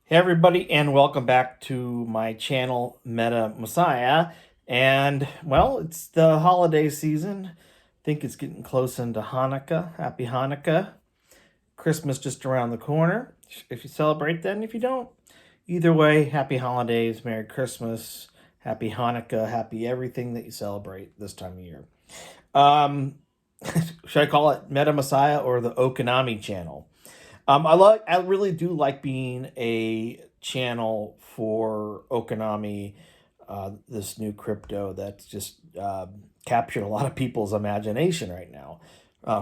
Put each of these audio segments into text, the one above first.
Hey everybody, and welcome back to my channel, Meta Messiah. And well, it's the holiday season. I think it's getting close into Hanukkah. Happy Hanukkah. Christmas just around the corner. If you celebrate, then if you don't, either way, happy holidays, Merry Christmas, happy Hanukkah, happy everything that you celebrate this time of year. Um, should I call it Meta Messiah or the Okinami channel? I really do like being a channel for Okinami, this new crypto that's just captured a lot of people's imagination right now,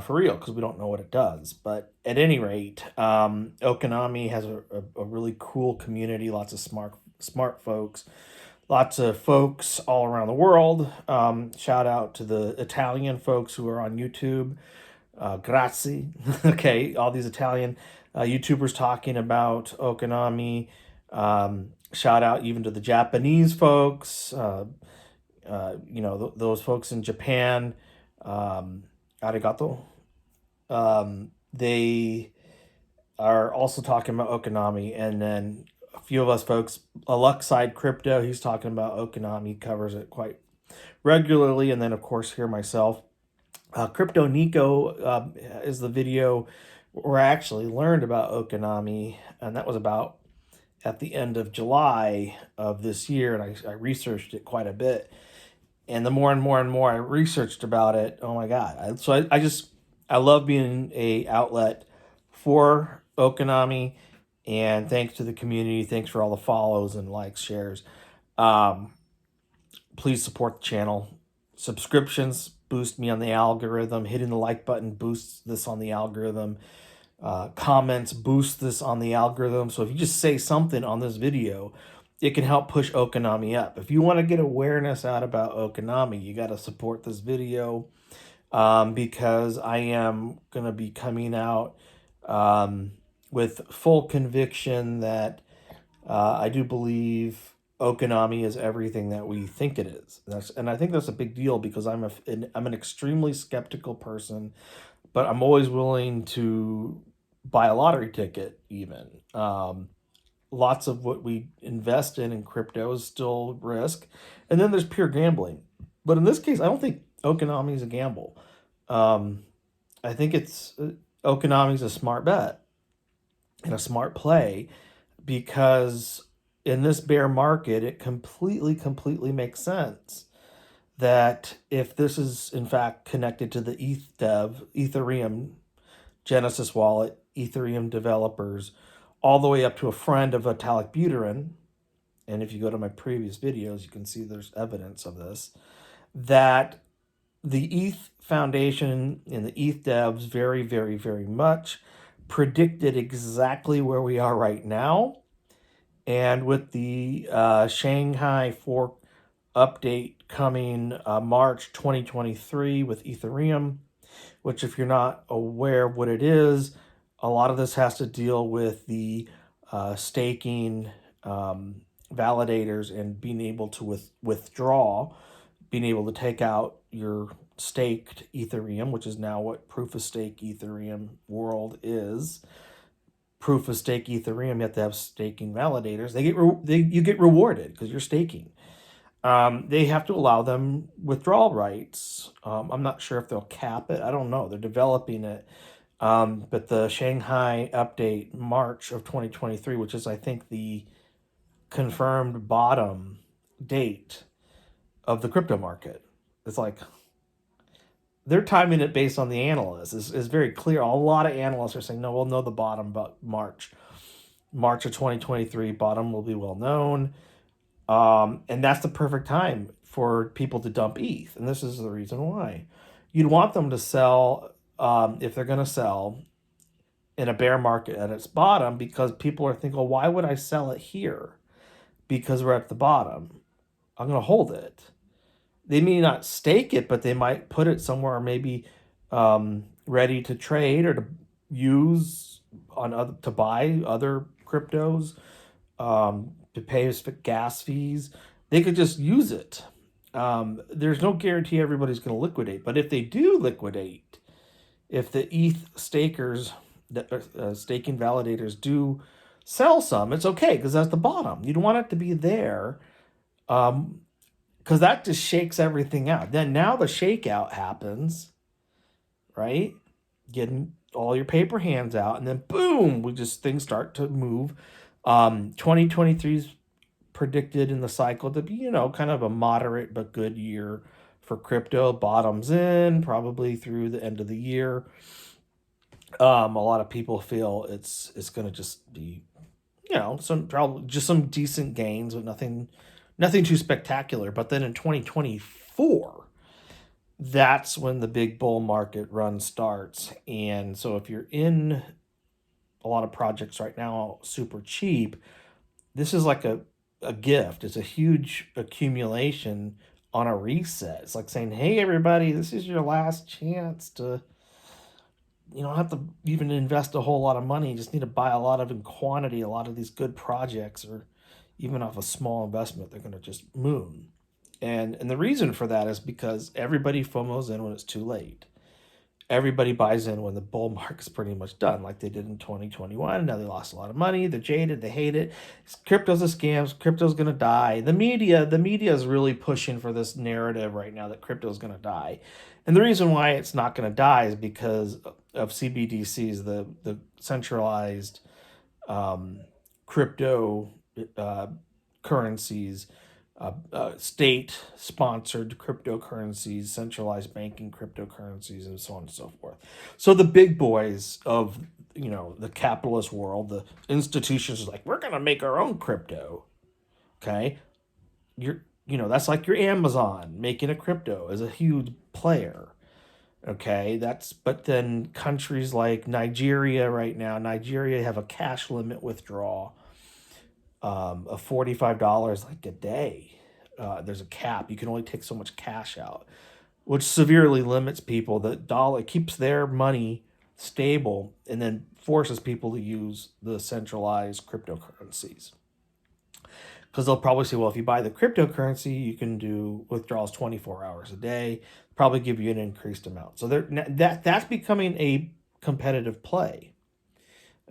for real, because we don't know what it does. But at any rate, Okinami has a really cool community, lots of smart folks, lots of folks all around the world. Shout out to the Italian folks who are on YouTube. Grazie. Okay, all these Italian YouTubers talking about Okinami. Shout out even to the Japanese folks. Those folks in Japan. Arigato. They are also talking about Okinami, and then a few of us folks, Aluxide Crypto, he's talking about Okinami, covers it quite regularly, and then of course here myself. Crypto Nico is the video where I actually learned about Okinami, and that was about at the end of July of this year, and I researched it quite a bit. And the more and more and more I researched about it, oh my God! I love being a outlet for Okinami, and thanks to the community, thanks for all the follows and likes, shares. Please support the channel. Subscriptions boost me on the algorithm. Hitting the like button boosts this on the algorithm. Comments boost this on the algorithm. So if you just say something on this video, it can help push Okinami up. If you want to get awareness out about Okinami, you got to support this video, because I am going to be coming out with full conviction that I do believe Okinami is everything that we think it is. And I think that's a big deal, because I'm an extremely skeptical person, but I'm always willing to buy a lottery ticket even. Lots of what we invest in crypto is still risk. And then there's pure gambling. But in this case, I don't think Okinami is a gamble. I think Okinami is a smart bet and a smart play, because in this bear market, it completely makes sense that if this is in fact connected to the Ethereum Genesis wallet, Ethereum developers, all the way up to a friend of Vitalik Buterin, and if you go to my previous videos, you can see there's evidence of this, that the ETH Foundation and the ETH devs very much predicted exactly where we are right now. And with the Shanghai fork update coming March 2023 with Ethereum, which, if you're not aware of what it is, a lot of this has to deal with the staking validators and being able to withdraw, being able to take out your staked Ethereum, which is now what proof of stake Ethereum world is. Proof of stake Ethereum, you have to have staking validators. You get rewarded because you're staking. They have to allow them withdrawal rights. I'm not sure if they'll cap it. I don't know. They're developing it. But the Shanghai update, March of 2023, which is, I think, the confirmed bottom date of the crypto market. It's like they're timing it based on the analysts. Is very clear. A lot of analysts are saying, no, we'll know the bottom about March of 2023. Bottom will be well known. And that's the perfect time for people to dump ETH. And this is the reason why. You'd want them to sell, if they're going to sell in a bear market at its bottom, because people are thinking, well, why would I sell it here? Because we're at the bottom. I'm going to hold it. They may not stake it, but they might put it somewhere maybe ready to trade or to use to buy other cryptos, to pay gas fees. They could just use it. There's no guarantee everybody's going to liquidate, but if they do liquidate, if the ETH stakers, staking validators do sell some. It's okay because that's the bottom. You don't want it to be there, because that just shakes everything out. Then now the shakeout happens, right? Getting all your paper hands out, and then boom, things start to move. 2023 is predicted in the cycle to be, kind of a moderate but good year for crypto. Bottoms in probably through the end of the year. A lot of people feel it's going to just be, some decent gains, but nothing too spectacular. But then in 2024, that's when the big bull market run starts. And so if you're in a lot of projects right now super cheap, this is like a gift. It's a huge accumulation on a reset. It's like saying, hey, everybody, this is your last chance to, you don't have to even invest a whole lot of money. You just need to buy a lot of quantity. A lot of these good projects, or even off a small investment, they're going to just moon. And the reason for that is because everybody FOMOs in when it's too late. Everybody buys in when the bull market's pretty much done, like they did in 2021. Now they lost a lot of money. They're jaded. They hate it. Crypto's a scam. Crypto's going to die. The media is really pushing for this narrative right now that crypto's going to die. And the reason why it's not going to die is because of CBDCs, the centralized crypto currencies, state-sponsored cryptocurrencies, centralized banking cryptocurrencies, and so on and so forth. So the big boys of, the capitalist world, the institutions are like, we're going to make our own crypto. Okay? That's like your Amazon making a crypto as a huge player. Okay? But then countries like Nigeria right now, have a cash limit withdrawal of $45 like a day. There's a cap. You can only take so much cash out, which severely limits people. The dollar keeps their money stable and then forces people to use the centralized cryptocurrencies. Because they'll probably say, well, if you buy the cryptocurrency, you can do withdrawals 24 hours a day, probably give you an increased amount. So that's becoming a competitive play.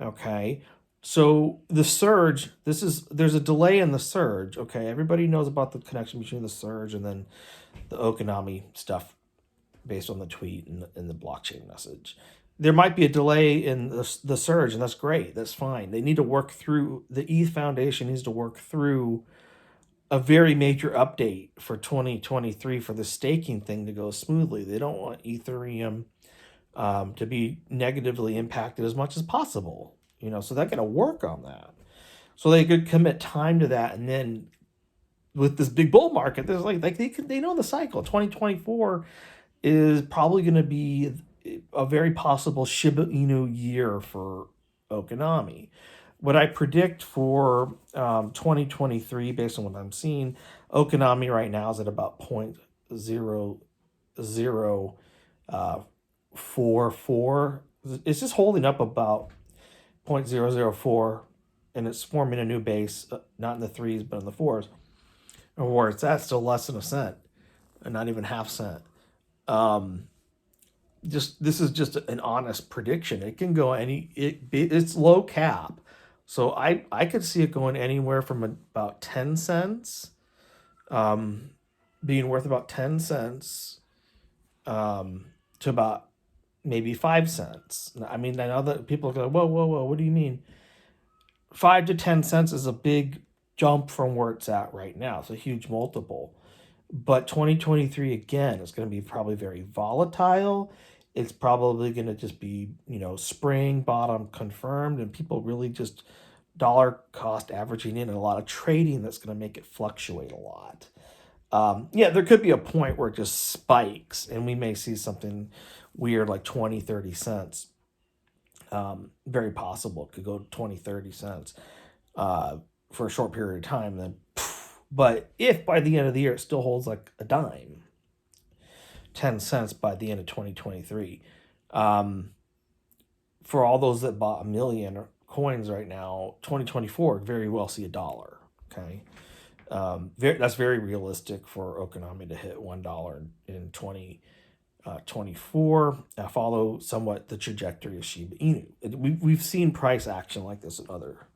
Okay. So the surge, there's a delay in the surge. Okay, everybody knows about the connection between the surge and then the Okinami stuff based on the tweet and the blockchain message. There might be a delay in the surge, and that's great. That's fine. They need to work through, the ETH Foundation needs to work through a very major update for 2023 for the staking thing to go smoothly. They don't want Ethereum to be negatively impacted as much as possible. So they're going to work on that. So they could commit time to that. And then with this big bull market, there's they know the cycle. 2024 is probably going to be a very possible Shiba Inu year for Okinami. What I predict for 2023, based on what I'm seeing, Okinami right now is at about 0.0044. It's just holding up about 0.004, and it's forming a new base, not in the threes, but in the fours. And where it's at, still less than a cent, and not even half cent. This is just an honest prediction. It can go it's low cap. So I could see it going anywhere from about 10 cents, being worth about 10 cents, to about maybe 5 cents. I mean, I know that people are going, whoa, what do you mean? 5 to 10 cents is a big jump from where it's at right now. It's a huge multiple. But 2023, again, is going to be probably very volatile. It's probably going to just be, spring bottom confirmed, and people really just dollar cost averaging in, and a lot of trading that's going to make it fluctuate a lot. There could be a point where it just spikes, and we may see something weird like 20, 30 cents. Very possible. It could go to 20, 30 cents for a short period of time. Then, but if by the end of the year it still holds like a dime, 10 cents by the end of 2023, for all those that bought 1 million coins right now, 2024 very well see $1. Okay. That's very realistic for Okinami to hit $1 in 2024. Follow somewhat the trajectory of Shiba Inu. We've seen price action like this in other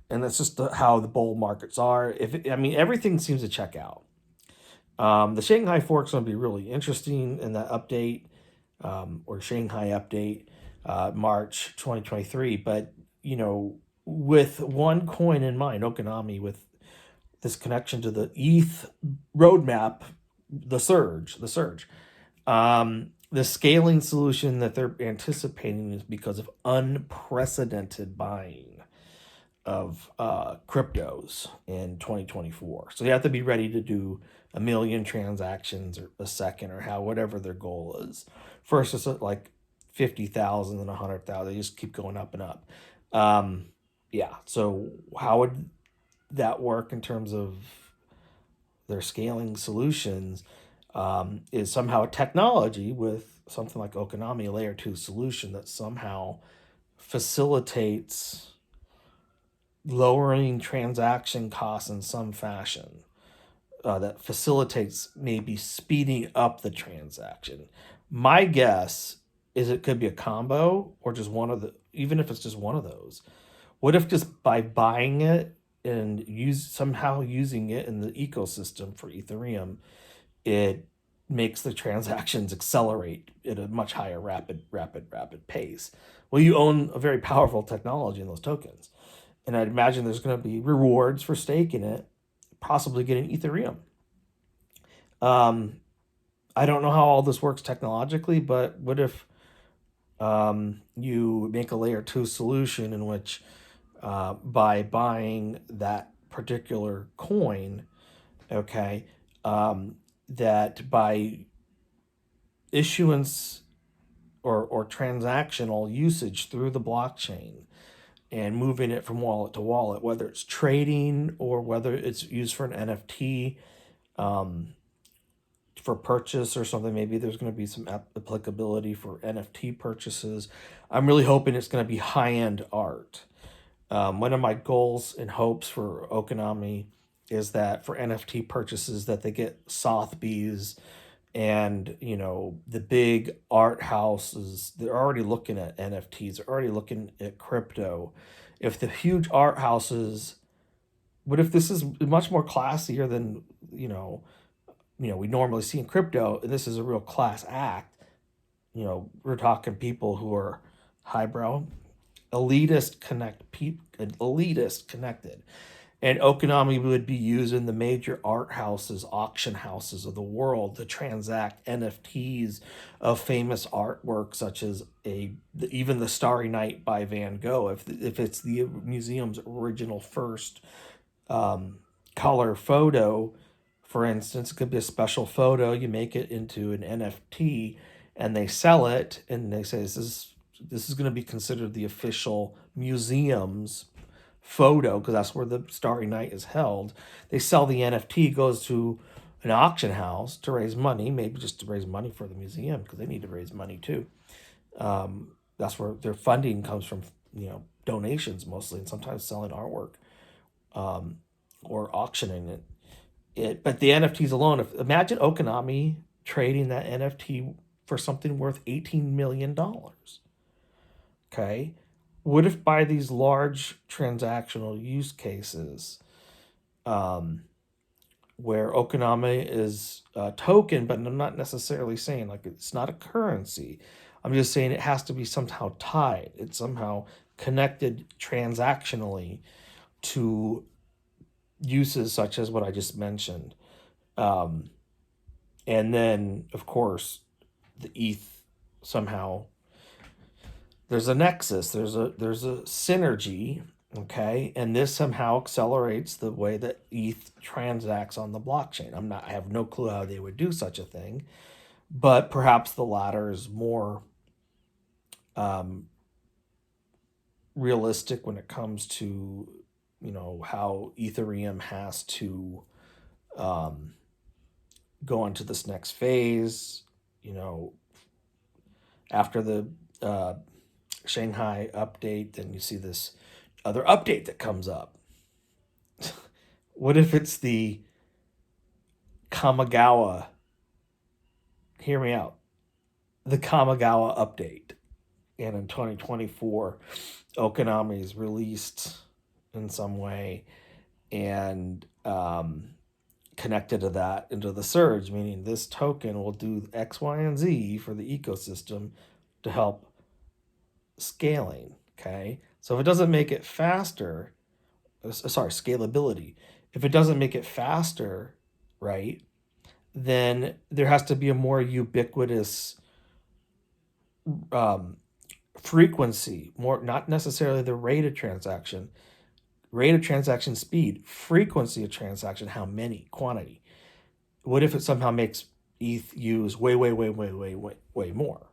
And that's just how the bull markets are. Everything seems to check out. The Shanghai fork is going to be really interesting in that update, or Shanghai update, March 2023. But, with one coin in mind, Okinami, with this connection to the ETH roadmap, the surge, the scaling solution that they're anticipating is because of unprecedented buying of cryptos in 2024. So you have to be ready to do 1 million transactions or a second, or whatever their goal is. First it's like 50,000 and 100,000. They just keep going up and up. So how would that work in terms of their scaling solutions? Is somehow a technology with something like Okinami, a layer 2 solution that somehow facilitates lowering transaction costs in some fashion, that facilitates maybe speeding up the transaction. My guess is it could be a combo, or just even if it's just one of those. What if just by buying it and somehow using it in the ecosystem for Ethereum, it makes the transactions accelerate at a much higher rapid pace? Well, you own a very powerful technology in those tokens. And I'd imagine there's going to be rewards for staking it, possibly getting Ethereum. I don't know how all this works technologically, but what if you make a layer 2 solution in which, by buying that particular coin, okay, that by issuance or transactional usage through the blockchain, and moving it from wallet to wallet, whether it's trading or whether it's used for an NFT, for purchase or something. Maybe there's going to be some applicability for NFT purchases. I'm really hoping it's going to be high-end art. One of my goals and hopes for Okinami is that for NFT purchases, that they get Sotheby's and the big art houses. They're already looking at NFTs. They're already looking at crypto. If the huge art houses, what if this is much more classier than we normally see in crypto, and this is a real class act? We're talking people who are highbrow, elitist connected. And Okinami would be using the major art houses, auction houses of the world to transact NFTs of famous artwork, such as even the Starry Night by Van Gogh. If it's the museum's original first color photo, for instance, it could be a special photo. You make it into an NFT, and they sell it, and they say this is going to be considered the official museum's photo, because that's where the Starry Night is held. They sell the NFT, goes to an auction house to raise money, maybe just to raise money for the museum, because they need to raise money too. That's where their funding comes from, donations mostly, and sometimes selling artwork, or auctioning it. But the NFTs alone, imagine Okinami trading that NFT for something worth $18 million. Okay. What if by these large transactional use cases, where Okinami is a token, but I'm not necessarily saying like it's not a currency. I'm just saying it has to be somehow tied. It's somehow connected transactionally to uses such as what I just mentioned. And then, of course, the ETH somehow, there's a nexus, there's a synergy, okay? And this somehow accelerates the way that ETH transacts on the blockchain. I have no clue how they would do such a thing, but perhaps the latter is more realistic when it comes to, how Ethereum has to go on to this next phase, after the Shanghai update, then you see this other update that comes up. What if it's the Kanagawa? Hear me out. The Kanagawa update. And in 2024, Okinami's released in some way and connected to that into the surge, meaning this token will do X, Y, and Z for the ecosystem to help scaling. Okay. So if it doesn't make it faster, scalability, if it doesn't make it faster, right, then there has to be a more ubiquitous frequency, more, not necessarily the rate of transaction speed, frequency of transaction, how many, quantity. What if it somehow makes ETH use way more?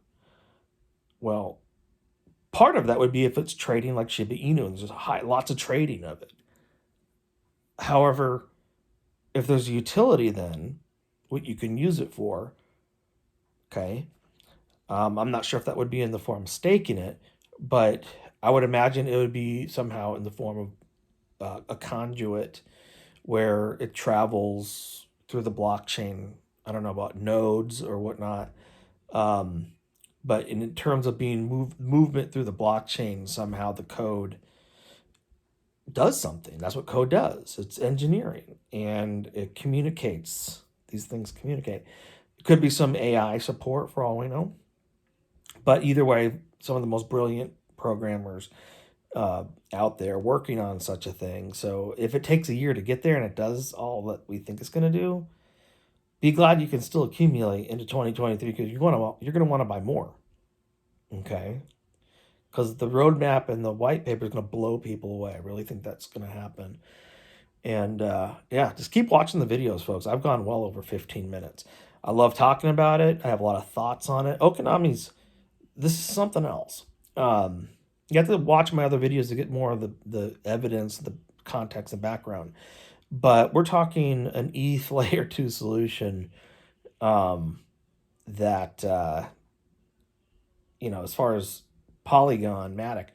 Well, part of that would be if it's trading like Shiba Inu and there's lots of trading of it. However, if there's a utility, then what you can use it for, okay, I'm not sure if that would be in the form of staking it, but I would imagine it would be somehow in the form of a conduit where it travels through the blockchain. I don't know about nodes or whatnot, but in terms of being movement through the blockchain, somehow the code does something. That's what code does. It's engineering, and it communicates. These things communicate. It could be some AI support for all we know. But either way, some of the most brilliant programmers out there working on such a thing. So if it takes a year to get there and it does all that we think it's going to do, be glad you can still accumulate into 2023 because you're going to want to buy more. Okay? Because the roadmap and the white paper is going to blow people away. I really think that's going to happen. And yeah, just keep watching the videos, folks. I've gone well over 15 minutes. I love talking about it. I have a lot of thoughts on it. Okinami's, this is something else. You have to watch my other videos to get more of the evidence, the context, and background. But we're talking an ETH layer 2 solution that, as far as Polygon, Matic,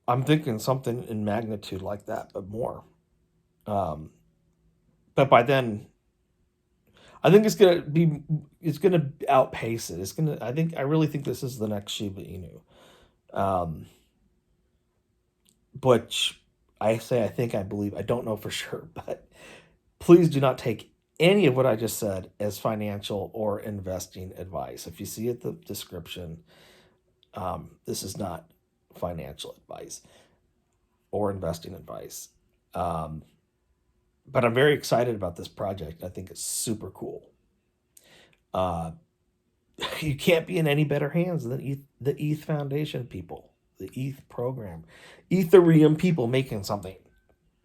I'm thinking something in magnitude like that, but more. But by then, I think it's gonna outpace it. I really think this is the next Shiba Inu. Which I believe, I don't know for sure, but please do not take any of what I just said as financial or investing advice. If you see it, the description, this is not financial advice or investing advice. But I'm very excited about this project. I think it's super cool. You can't be in any better hands than the ETH Foundation people, the ETH program, Ethereum people making something.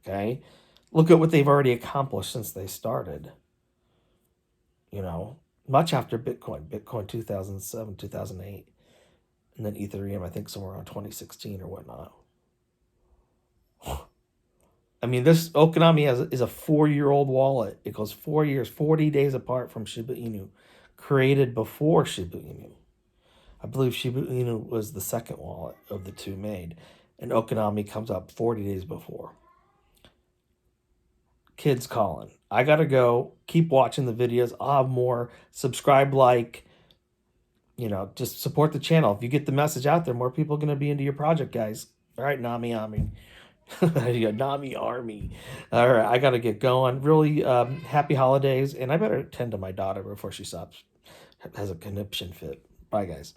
Okay, look at what they've already accomplished since they started. Much after Bitcoin 2007, 2008, and then Ethereum, I think somewhere around 2016 or whatnot. I mean, this Okinami is a 4-year-old wallet. It goes 4 years, 40 days apart from Shiba Inu, created before Shiba Inu. I believe Shiba Inu was the second wallet of the two made, and Okinami comes up 40 days before. Kids calling. I gotta go. Keep watching the videos. I'll have more. Subscribe, just support the channel. If you get the message out there, more people are going to be into your project, guys. All right, Nami Army. You got Nami Army. All right, I got to get going. Really happy holidays, and I better tend to my daughter before she has a conniption fit. Bye, guys.